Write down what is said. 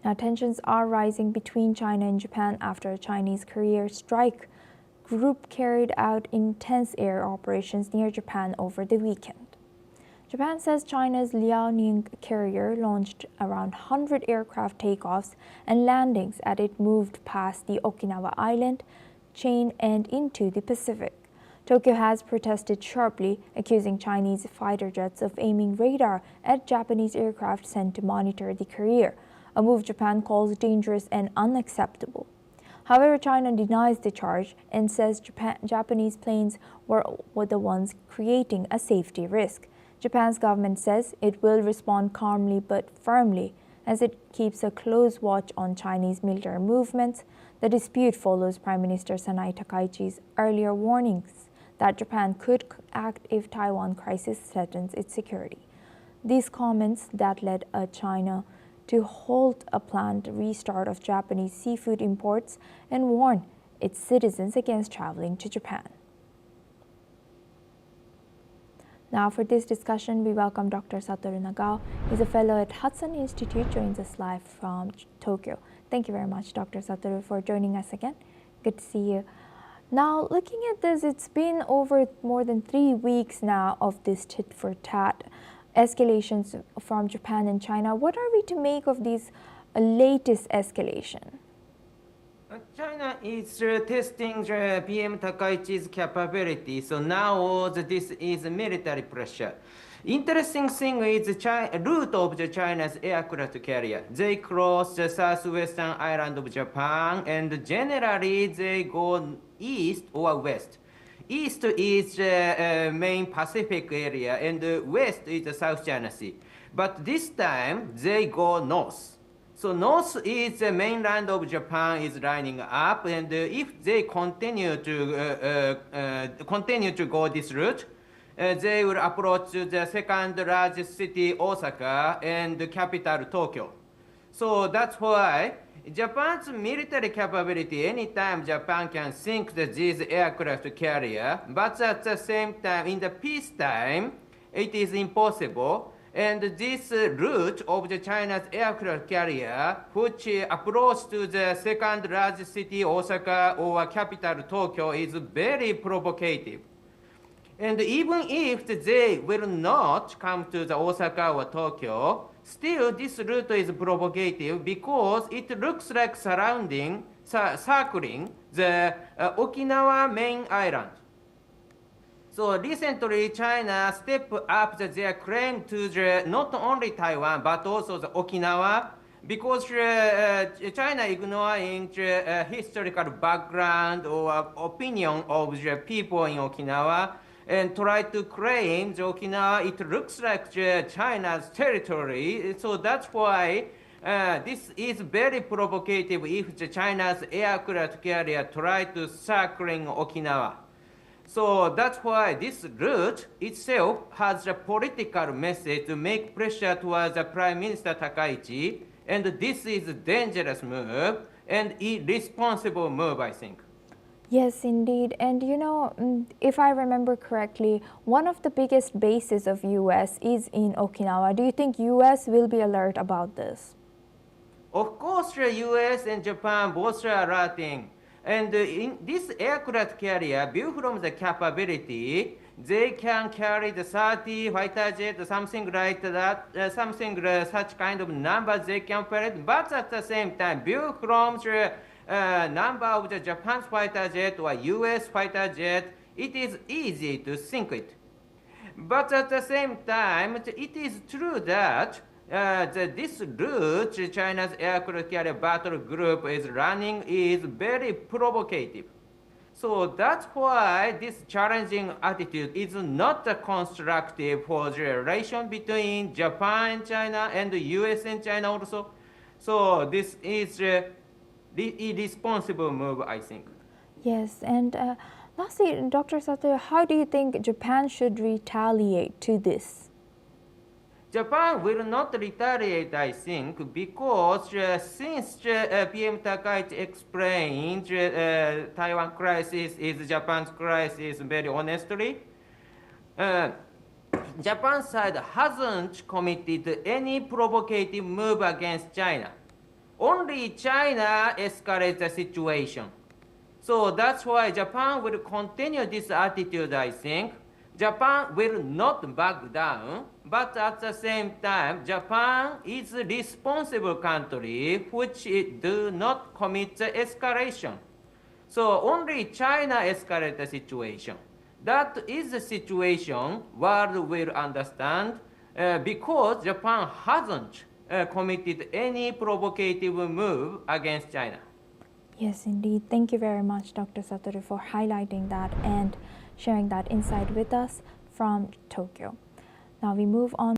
Now, tensions are rising between China and Japan after a Chinese carrier strike group carried out intense air operations near Japan over the weekend. Japan says China's Liaoning carrier launched around 100 aircraft takeoffs and landings as it moved past the Okinawa island chain and into the Pacific. Tokyo has protested sharply, accusing Chinese fighter jets of aiming radar at Japanese aircraft sent to monitor the carrier, a move Japan calls dangerous and unacceptable. However, China denies the charge and says Japanese planes were the ones creating a safety risk. Japan's government says it will respond calmly but firmly as it keeps a close watch on Chinese military movements. The dispute follows Prime Minister Sanai Takaichi's earlier warnings that Japan could act if Taiwan crisis threatens its security. These comments that led China to halt a planned restart of Japanese seafood imports and warn its citizens against traveling to Japan. Now, for this discussion, we welcome Dr. Satoru Nagao. He's a fellow at Hudson Institute, joins us live from Tokyo. Thank you very much, Dr. Satoru, for joining us again. Good to see you. Now, looking at this, it's been over more than 3 weeks now of this tit-for-tat escalations from Japan and China. What are we to make of these latest escalation? China is testing PM Takaichi's capability, so now this is military pressure. Interesting thing is the route of China's aircraft carrier. They cross the southwestern island of Japan, and generally they go east or west. East is the main Pacific area, and west is the South China Sea. But this time they go north. So north is the mainland of Japan is lining up, and if they continue to go this route, they will approach the second largest city, Osaka, and the capital, Tokyo. So that's why Japan's military capability, anytime Japan can sink these aircraft carrier, but at the same time, in the peacetime, it is impossible. And this route of China's aircraft carrier, which approach to the second largest city, Osaka, or capital, Tokyo, is very provocative. And even if they will not come to the Osaka or Tokyo, still this route is provocative because it looks like circling the Okinawa main island. So recently, China stepped up their claim to not only Taiwan, but also the Okinawa, because China ignoring the historical background or opinion of the people in Okinawa and try to claim the Okinawa, it looks like China's territory. So that's why this is very provocative if China's aircraft carrier try to circling Okinawa. So that's why this route itself has a political message to make pressure towards the Prime Minister Takaichi, and this is a dangerous move and irresponsible move, I think. Yes, indeed. And you know, if I remember correctly, one of the biggest bases of US is in Okinawa. Do you think US will be alert about this? Of course, the US and Japan both are alerting. And in this aircraft carrier, viewed from the capability, they can carry the 30 fighter jet, something like that, such kind of numbers they can operate. But at the same time, viewed from the number of the Japan's fighter jet or US fighter jet, it is easy to sink it. But at the same time, it is true that this route China's aircraft carrier battle group is running is very provocative. So that's why this challenging attitude is not constructive for the relation between Japan and China and the US and China also. So this is a irresponsible move, I think. Yes, and lastly, Dr. Sato, how do you think Japan should retaliate to this? Japan will not retaliate, I think, because since PM Takaichi explained Taiwan crisis is Japan's crisis very honestly, Japan side hasn't committed any provocative move against China. only China escalates the situation. So that's why Japan will continue this attitude, I think. Japan will not back down, but at the same time, Japan is a responsible country which it do not commit the escalation. So only China escalates the situation. That is the situation world will understand because Japan hasn't committed any provocative move against China. Yes, indeed. Thank you very much, Dr. Satoru, for highlighting that and sharing that insight with us from Tokyo. Now we move on